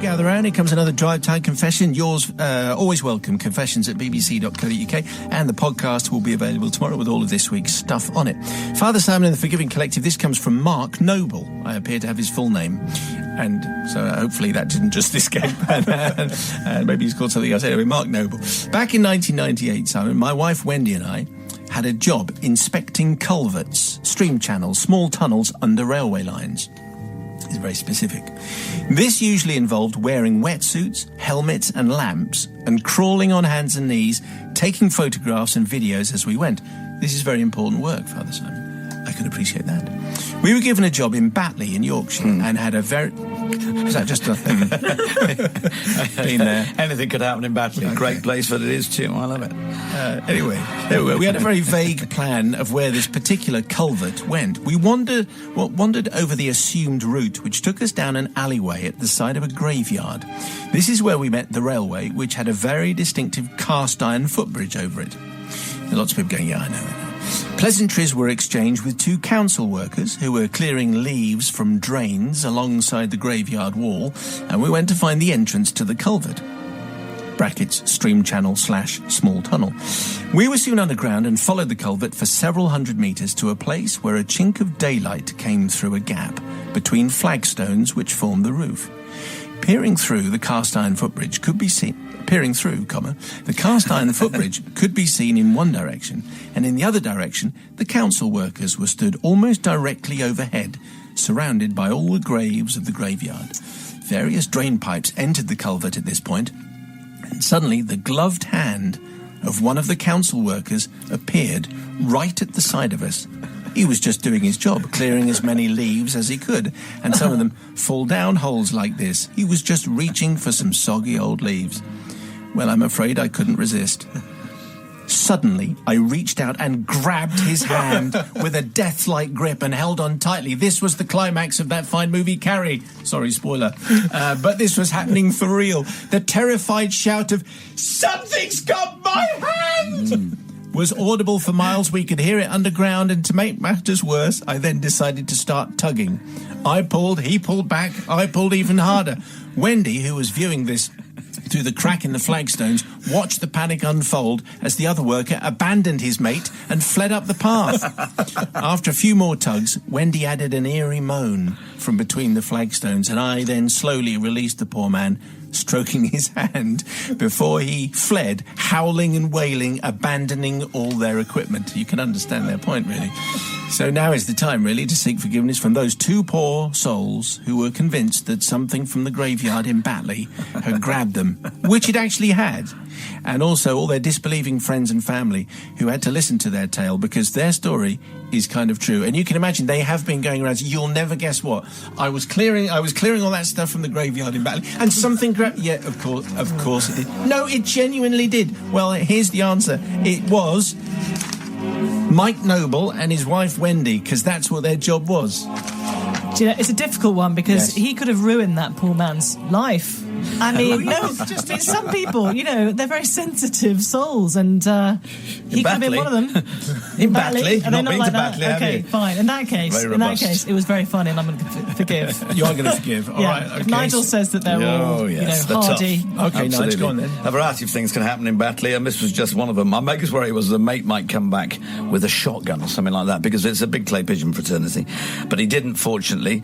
Gather round, here comes another Drive Time confession. Yours, always welcome, confessions@bbc.co.uk, and the podcast will be available tomorrow with all of this week's stuff on it. Father Simon and the Forgiving Collective, this comes from Mark Noble. I appear to have his full name, and so hopefully that didn't just escape, and maybe he's called something else. Anyway, Mark Noble. Back in 1998, Simon, my wife Wendy and I had a job inspecting culverts, stream channels, small tunnels under railway lines. It's very specific. This usually involved wearing wetsuits, helmets and lamps and crawling on hands and knees, taking photographs and videos as we went. This is very important work, Father Simon. I can appreciate that. We were given a job in Batley in Yorkshire and had a very... Is that just a thing? Been there. Anything could happen in Batley. Okay. Great place, but it is too. I love it. Anyway, we had a very vague plan of where this particular culvert went. We wandered over the assumed route, which took us down an alleyway at the side of a graveyard. This is where we met the railway, which had a very distinctive cast iron footbridge over it. There are lots of people going, yeah, I know. Pleasantries were exchanged with two council workers who were clearing leaves from drains alongside the graveyard wall, and we went to find the entrance to the culvert. Brackets, stream channel / small tunnel. We were soon underground and followed the culvert for several hundred metres to a place where a chink of daylight came through a gap between flagstones which formed the roof. Peering through, the cast iron footbridge could be seen in one direction, and in the other direction, the council workers were stood almost directly overhead, surrounded by all the graves of the graveyard. Various drain pipes entered the culvert at this point, and suddenly the gloved hand of one of the council workers appeared right at the side of us. He was just doing his job, clearing as many leaves as he could, and some of them fall down holes like this. He was just reaching for some soggy old leaves. Well, I'm afraid I couldn't resist. Suddenly, I reached out and grabbed his hand with a death-like grip and held on tightly. This was the climax of that fine movie, Carrie. Sorry, spoiler. But this was happening for real. The terrified shout of, "Something's got my hand!" was audible for miles. We could hear it underground, and to make matters worse, I then decided to start tugging. I pulled, he pulled back, I pulled even harder. Wendy, who was viewing this through the crack in the flagstones, watched the panic unfold as the other worker abandoned his mate and fled up the path. After a few more tugs, Wendy added an eerie moan from between the flagstones, and I then slowly released the poor man, stroking his hand, before he fled, howling and wailing, abandoning all their equipment. You can understand their point, really. So now is the time, really, to seek forgiveness from those two poor souls who were convinced that something from the graveyard in Batley had grabbed them, which it actually had. And also all their disbelieving friends and family who had to listen to their tale because their story is kind of true. And you can imagine they have been going around. You'll never guess what. I was clearing all that stuff from the graveyard in Batley, and something yeah, of course it did. No, it genuinely did. Well, here's the answer. It was Mike Noble and his wife Wendy, because that's what their job was. Do you know, it's a difficult one because he could have ruined that poor man's life. I mean, some people, they're very sensitive souls, and he could have been one of them. In Batley? Not been to Batley, have you? Okay, fine. In that case, it was very funny, and I'm going to forgive. You are going to forgive. All right. Okay. Nigel says that they're all, hardy. Okay, Nigel, go on then. A variety of things can happen in Batley, and this was just one of them. My biggest worry was the mate might come back with a shotgun or something like that, because it's a big clay pigeon fraternity. But he didn't, fortunately.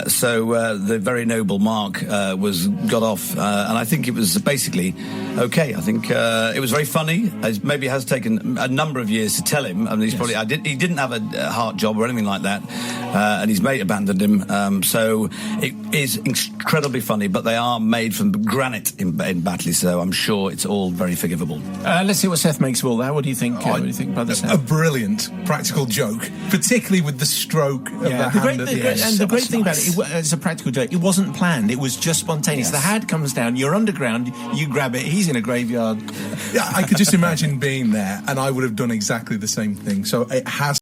So the very noble Mark got off, and I think it was basically okay. I think it was very funny. Maybe it has taken a number of years to tell him. I mean, he didn't have a heart job or anything like that, and his mate abandoned him. So it is incredibly funny, but they are made from granite in Batley, so I'm sure it's all very forgivable. Let's see what Seth makes of all that. What do you think? What do you think, brother Seth? A brilliant practical joke, particularly with the stroke of the hand at the end. And the great thing about it's a practical joke. It wasn't planned. It was just spontaneous. Yes. The hand comes down, you're underground, you grab it, he's in a graveyard. Yeah, I could just imagine being there, and I would have done exactly the same thing. So it has